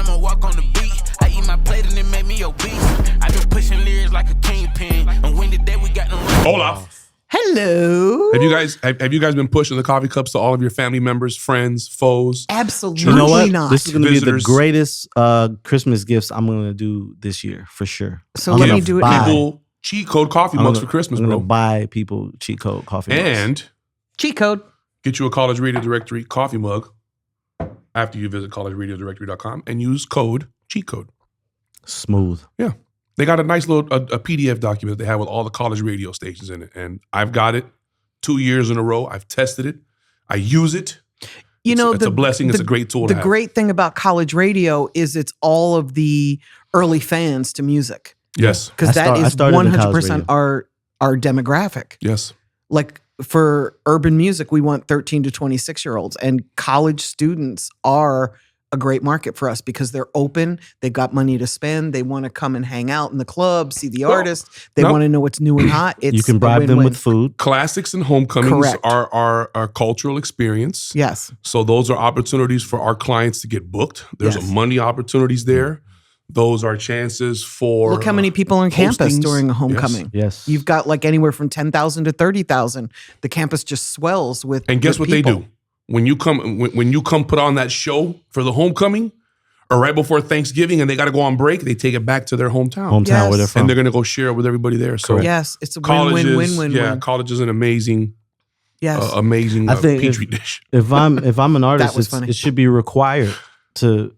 I'ma walk on the beat. I eat my plate and it make me obese. I've been pushing lyrics like a kingpin. And when today we got them. Olaf. Hello. Have you guys been pushing the coffee cups to all of your family members, friends, foes? Absolutely You know what? not. This is going to be the Visitors. greatest Christmas gifts I'm going to do this year for sure. So I'm let gonna me do it buy- now. People cheat code coffee mugs for Christmas, I'm bro. going to buy people cheat code coffee mugs. And Cheat code. get you a College Radio Directory coffee mug after you visit collegeradiodirectory.com and use code cheat code. Smooth. Yeah. They got a nice little a PDF document they have with all the college radio stations in it. And I've got it 2 years in a row. I've tested it. I use it. You know, it's a blessing. It's a great tool to The have. great thing about college radio is it's all of the early fans to music. Yes. Because I that is started in college 100% our demographic. Yes. Like for urban music, we want 13 to 26-year-olds. And college students are a great market for us because they're open. They've got money to spend. They want to come and hang out in the club, see the artist. They want to know what's new and hot. It's You can a bribe them win-win. with food. Classics and homecomings Correct. are our cultural experience. Yes. So those are opportunities for our clients to get booked. There's Yes. money opportunities there. Those are chances for Look how many people are on campus postings. during a homecoming. Yes. You've got like anywhere from 10,000 to 30,000. The campus just swells with And guess with what people. they do? When you come put on that show for the homecoming or right before Thanksgiving and they got to go on break, they take it back to their hometown. Hometown Yes. where they're from. And they're going to go share it with everybody there. So Yes, it's a college win-win, is, win-win. yeah, college is an amazing, Yes. amazing I think petri dish. if I'm an artist, was funny. it should be required to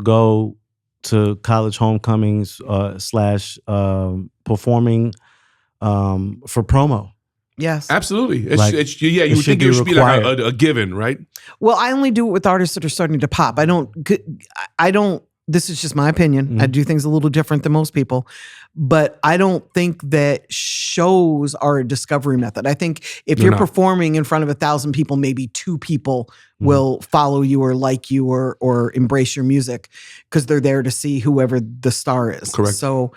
go to college homecomings / performing for promo. Yes. Absolutely. You Like, would it should think be it should be like required. a given, right? Well, I only do it with artists that are starting to pop. I don't, this is just my opinion. Mm-hmm. I do things a little different than most people, but I don't think that shows are a discovery method. I think if They're you're not. performing in front of 1,000 people, maybe 2 people Mm-hmm. will follow you or like you or embrace your music because they're there to see whoever the star is. Correct. So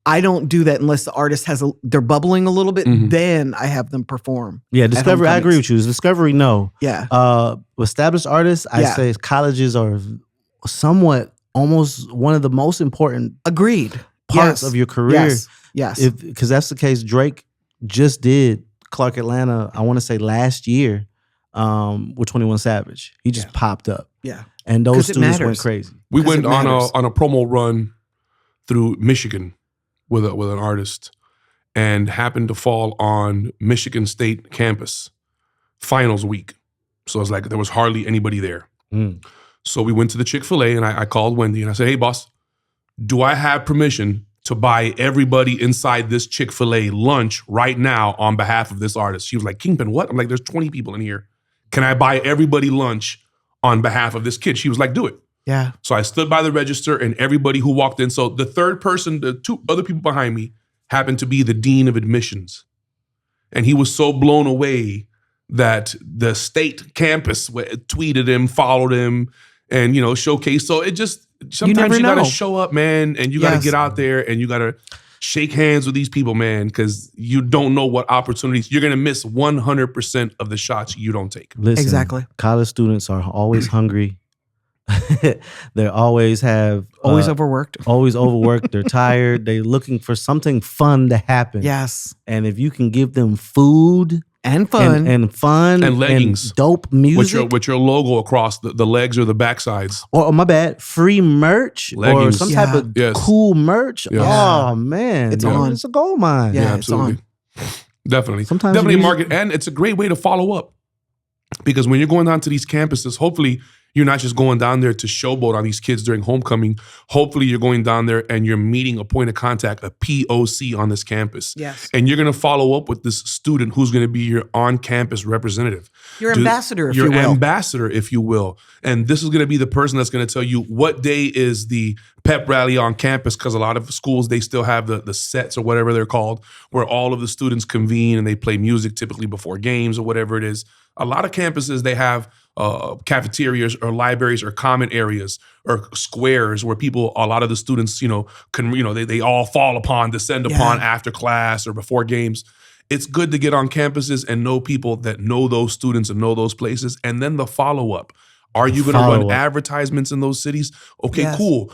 I don't do that unless the artist they're bubbling a little bit. Mhm. Then I have them perform. Yeah, Discovery. I agree with you. Discovery, no. Yeah. Established artists, I Yeah. say colleges are somewhat almost one of the most important Agreed. parts Yes. of your career. Yes. Yes. Because that's the case. Drake just did Clark Atlanta, I want to say last year, with 21 Savage. He just popped up. yeah. And those 'Cause it students went matters. crazy. We 'Cause went it matters. on a promo run through Michigan with an artist and happened to fall on Michigan State campus finals week. So it's like there was hardly anybody there. Mm. So we went to the Chick-fil-A and I called Wendy and I said, hey boss, do I have permission to buy everybody inside this Chick-fil-A lunch right now on behalf of this artist? She was like, Kingpin, what? I'm like, there's 20 people in here. Can I buy everybody lunch on behalf of this kid? She was like, do it. Yeah. So I stood by the register and everybody who walked in. So the third person, the 2 other people behind me happened to be the dean of admissions. And he was so blown away that the state campus tweeted him, followed him, and, showcased. So it just, sometimes never you got to know. show up, man, and you got to Yes. get out there and you got to shake hands with these people, man, because you don't know what opportunities. You're going to miss 100% of the shots you don't take. Listen, Exactly. college students are always hungry. They always have Always overworked. always overworked. They're tired. They're looking for something fun to happen. Yes. And if you can give them food And fun. and fun And leggings. dope music, With your logo across the legs or the backsides. or my bad, free merch or Leggings. some Yeah. type of Yes. cool merch. Yes. Oh man, It's on. It's a gold mine. Yeah. it's on. Definitely. Sometimes Definitely you need- market. And it's a great way to follow up. Because when you're going down to these campuses, hopefully you're not just going down there to showboat on these kids during homecoming. Hopefully you're going down there and you're meeting a point of contact, a POC on this campus. Yes. And you're going to follow up with this student who's going to be your on-campus representative. Your ambassador, if you Your will. ambassador, if you will. And this is going to be the person that's going to tell you what day is the pep rally on campus, because a lot of schools, they still have the sets or whatever they're called, where all of the students convene and they play music typically before games or whatever it is. A lot of campuses, they have cafeterias or libraries or common areas or squares where a lot of the students, they all fall upon, descend upon after class or before games. It's good to get on campuses and know people that know those students and know those places. And then the follow-up. Are you going to run Follow-up. advertisements in those cities? Okay, Yes. cool.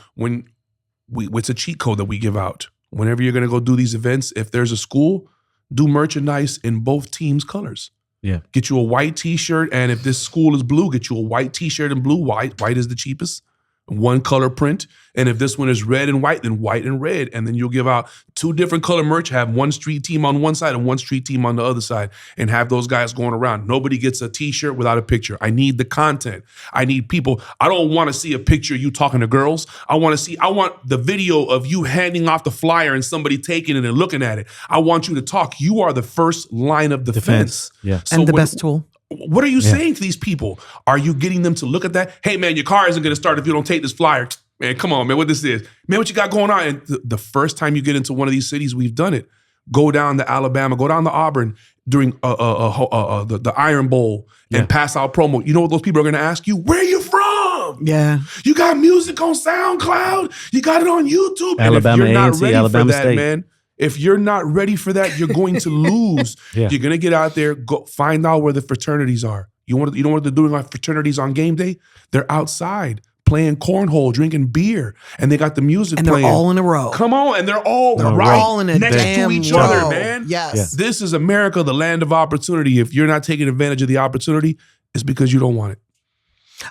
It's a cheat code that we give out. Whenever you're going to go do these events, if there's a school, do merchandise in both teams' colors. Yeah. Get you a white t-shirt, and if this school is blue, get you a white t-shirt and blue. White is the cheapest. One color print. And if this one is red and white, then white and red. And then you'll give out 2 different color merch, have one street team on one side and one street team on the other side, and have those guys going around. Nobody gets a t-shirt without a picture. I need the content. I need people. I don't want to see a picture of you talking to girls. I want the video of you handing off the flyer and somebody taking it and looking at it. I want you to talk. You are the first line of defense. Yeah. So And the best tool. what are you saying to these people? Are you getting them to look at that? Hey, man, your car isn't going to start if you don't take this flyer. Man, come on, man, what this is. Man, what you got going on? And the first time you get into one of these cities, we've done it. Go down to Alabama, go down to Auburn during the Iron Bowl and pass out promo. You know what those people are going to ask you? Where are you from? Yeah. You got music on SoundCloud? You got it on YouTube? Alabama and if you're not A&T, ready Alabama for that, State. man, if you're not ready for that, you're going to lose. Yeah. You're going to get out there, go find out where the fraternities are. You know what they're doing on fraternities on game day? They're outside playing cornhole, drinking beer, and they got the music And playing. they're all in a row. Come on, and they're all They're right all in a next to damn each row. other, man. Yes. Yeah. This is America, the land of opportunity. If you're not taking advantage of the opportunity, it's because you don't want it.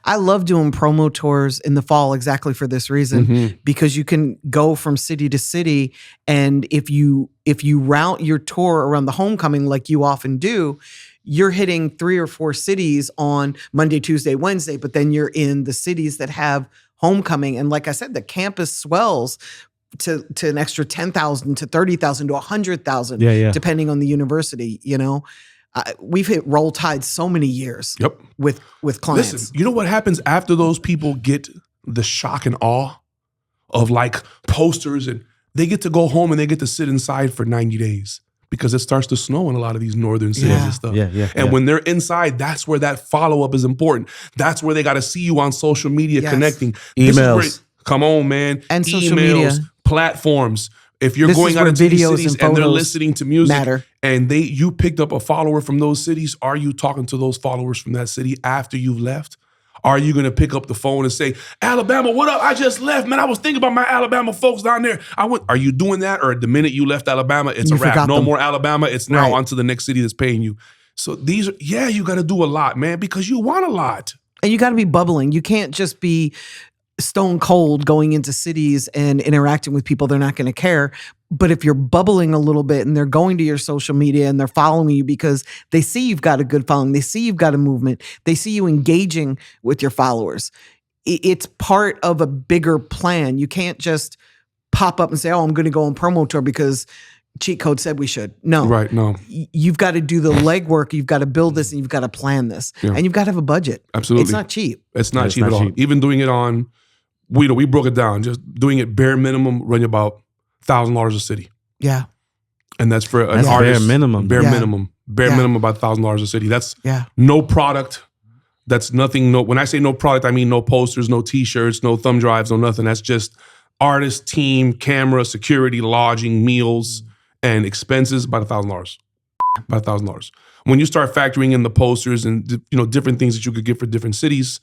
I love doing promo tours in the fall exactly for this reason, because you can go from city to city, and if you route your tour around the homecoming like you often do, you're hitting 3 or 4 cities on Monday, Tuesday, Wednesday, but then you're in the cities that have homecoming. And like I said, the campus swells to an extra 10,000 to 30,000 to 100,000, Yeah. depending on the university. You know, we've hit roll tide so many years. Yep. With clients. Listen, you know what happens after those people get the shock and awe of like posters, and they get to go home and they get to sit inside for 90 days because it starts to snow in a lot of these northern cities and stuff. And when they're inside, that's where that follow-up is important. That's where they got to see you on social media connecting. This is where- come on, man. And Emails, social media. platforms. If you're This going is out where into these videos cities and and they're photos listening to music matter. and you picked up a follower from those cities, are you talking to those followers from that city after you've left? Are you going to pick up the phone and say, Alabama, what up? I just left, man. I was thinking about my Alabama folks down there. Are you doing that? Or the minute you left Alabama, it's You a wrap. forgot No them. more Alabama. It's now Right. on to the next city that's paying you. So you got to do a lot, man, because you want a lot. And you got to be bubbling. You can't just be stone cold going into cities and interacting with people. They're not going to care. But if you're bubbling a little bit and they're going to your social media and they're following you because they see you've got a good following, they see you've got a movement, they see you engaging with your followers, it's part of a bigger plan. You can't just pop up and say, oh, I'm going to go on promo tour because cheat code said we should. No. Right, no. You've got to do the legwork. You've got to build this and you've got to plan this. Yeah. And you've got to have a budget. Absolutely. It's not cheap. It's not It's cheap not at all. cheap. Even doing it on, we broke it down. Just doing it bare minimum, run you about $1,000 a city. Yeah. And that's for an That's bare artist. minimum. Bare Yeah. minimum. Bare Yeah. minimum about $1,000 a city. That's Yeah. no product. That's nothing. No, when I say no product, I mean no posters, no t-shirts, no thumb drives, no nothing. That's just artist, team, camera, security, lodging, meals, and expenses, about $1,000. About $1,000. When you start factoring in the posters and different things that you could get for different cities,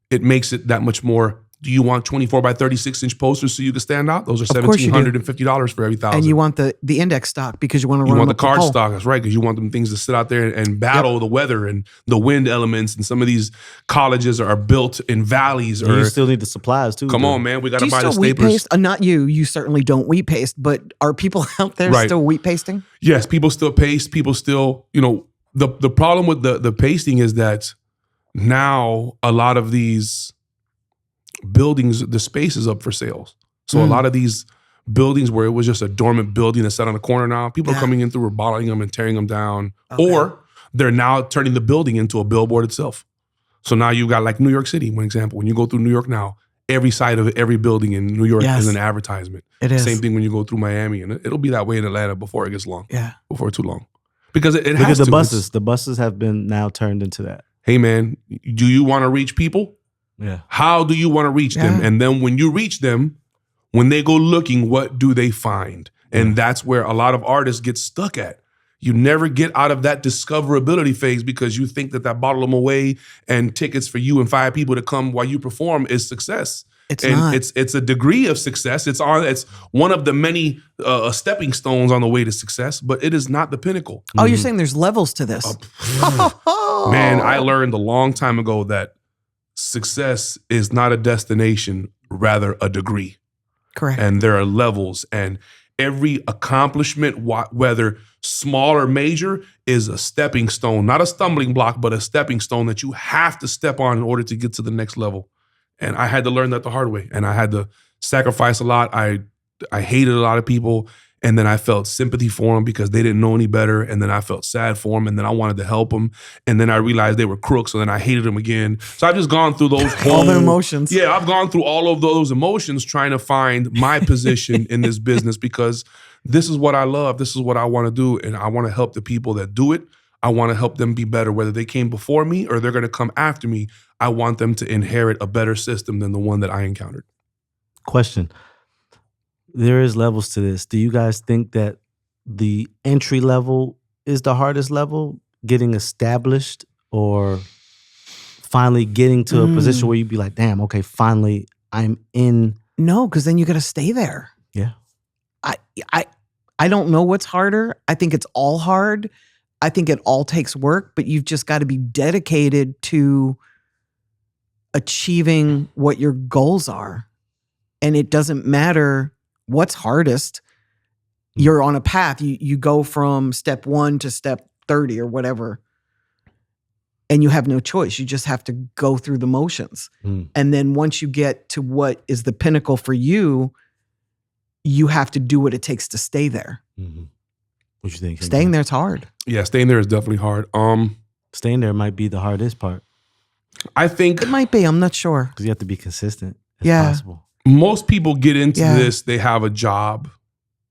it makes it that much more. Do you want 24 by 36 inch posters so you can stand out? Those are Of course you do. $1,750 for every 1,000. And you want the index stock because you want to You run want the up card pole. stock, that's right, because you want them things to sit out there and battle the weather and the wind elements. And some of these colleges are built in valleys. And Or you still need the supplies too. come though. on, man, we got Do to you buy the still wheat staplers. paste? Not you. You certainly don't wheat paste, but are people out there Right. still wheat pasting? Yes, people still paste. People still, the problem with the pasting is that now a lot of these buildings, the space is up for sales. So a lot of these buildings where it was just a dormant building that sat on a corner now, people are coming in through remodeling them and tearing them down. Okay. Or they're now turning the building into a billboard itself. So now you got like New York City, one example. When you go through New York now, every side of every building in New York Yes. is an advertisement. It is. Same thing when you go through Miami. And it'll be that way in Atlanta before it gets long. Yeah. Before too long. Because it Look has at the to. buses. The buses have been now turned into that. Hey man, do you want to reach people? Yeah. How do you want to reach them? Yeah. And then when you reach them, when they go looking, what do they find? And that's where a lot of artists get stuck at. you never get out of that discoverability phase because you think that bottle of Moët and tickets for you and 5 people to come while you perform is success. It's and not. It's a degree of success. It's one of the many stepping stones on the way to success, but it is not the pinnacle. Oh, you're saying there's levels to this? Man, I learned a long time ago that success is not a destination, rather a degree. Correct. And there are levels, and every accomplishment, whether small or major, is a stepping stone, not a stumbling block, but a stepping stone that you have to step on in order to get to the next level. And I had to learn that the hard way, and I had to sacrifice a lot. I hated a lot of people, and then I felt sympathy for them because they didn't know any better, and then I felt sad for them, and then I wanted to help them, and then I realized they were crooks, so then I hated them again. So I've just gone through those all the emotions. Yeah, I've gone through all of those emotions trying to find my position in this business because this is what I love. This is what I want to do, and I want to help the people that do it. I want to help them be better, whether they came before me or they're going to come after me. I want them to inherit a better system than the one that I encountered. Question. There is levels to this. Do you guys think that the entry level is the hardest level, getting established, or finally getting to a position where you'd be like, damn, okay, finally I'm in? No, because then you got to stay there. Yeah. I don't know what's harder. I think it's all hard. I think it all takes work, but you've just got to be dedicated to achieving what your goals are. And it doesn't matter what's hardest. You're on a path. You go from step 1 to step 30 or whatever. And you have no choice. You just have to go through the motions. And then once you get to what is the pinnacle for you, you have to do what it takes to stay there. What you think? Staying there's hard. Yeah, staying there is definitely hard. Staying there might be the hardest part. I think It might be. I'm not sure. Because you have to be consistent as Yeah. possible. most people get into Yeah. this, they have a job,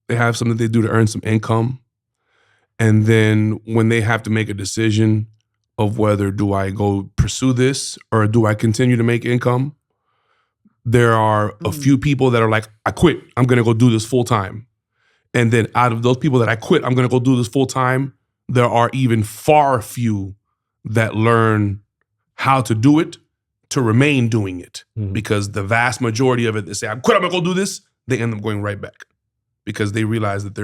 they have something they do to earn some income. And then when they have to make a decision of whether do I go pursue this or do I continue to make income, there are a few people that are like, I quit, I'm gonna go do this full time. And then out of those people that I quit, I'm gonna go do this full time, there are even far few that learn how to do it to remain doing it. Because the vast majority of it, they say, I quit, I'm gonna go do this, they end up going right back. Because they realize that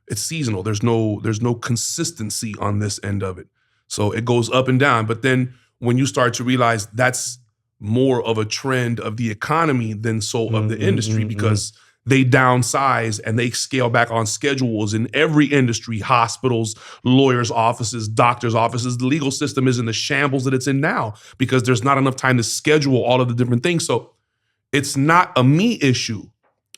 it's seasonal. There's no consistency on this end of it. So it goes up and down. But then when you start to realize that's more of a trend of the economy than so of the industry, because they downsize and they scale back on schedules in every industry, hospitals, lawyers' offices, doctors' offices. The legal system is in the shambles that it's in now because there's not enough time to schedule all of the different things. So it's not a me issue.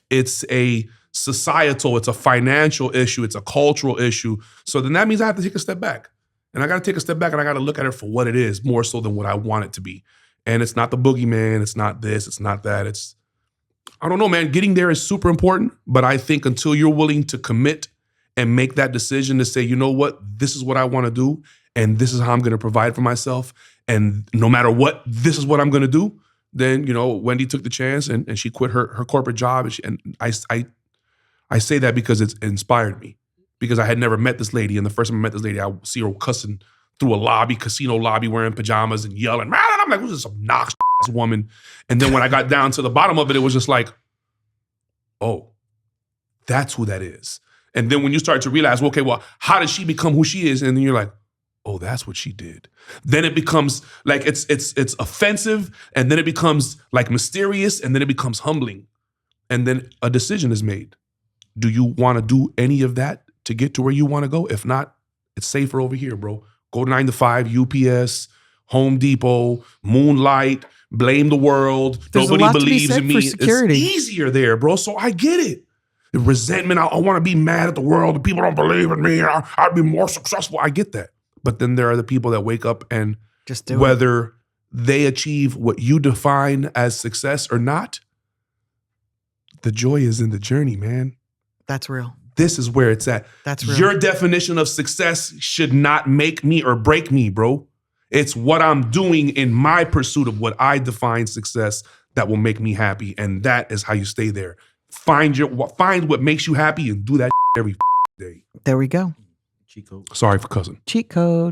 It's a societal, it's a financial issue, it's a cultural issue. So then that means I have to take a step back. And I got to take a step back and I got to look at it for what it is, more so than what I want it to be. And it's not the boogeyman, it's not this, it's not that. It's, I don't know, man, getting there is super important, but I think until you're willing to commit and make that decision to say, you know what, this is what I want to do, and this is how I'm going to provide for myself, and no matter what, this is what I'm going to do, then, you know, Wendy took the chance and she quit her corporate job. And I say that because it's inspired me, because I had never met this lady. And the first time I met this lady, I see her cussing through a casino lobby, wearing pajamas and yelling. And I'm like, who's this obnoxious woman? And then when I got down to the bottom of it, it was just like, oh, that's who that is. And then when you start to realize, well, okay, well, how did she become who she is? And then you're like, oh, that's what she did. Then it becomes like it's offensive, and then it becomes like mysterious, and then it becomes humbling. And then a decision is made. Do you want to do any of that to get to where you want to go? If not, it's safer over here, bro. Go 9 to 5, UPS, Home Depot, Moonlight, blame the world. There's Nobody a lot to be believes said in me. for security. It's easier there, bro. So I get it. The resentment, I want to be mad at the world. The people don't believe in me. I'd be more successful. I get that. But then there are the people that wake up and Just do it. whether they achieve what you define as success or not, the joy is in the journey, man. That's real. This is where it's at. That's real. Your definition of success should not make me or break me, bro. It's what I'm doing in my pursuit of what I define success that will make me happy. And that is how you stay there. Find what makes you happy and do that every day. There we go. Chico. Sorry for cussing. Cheat code.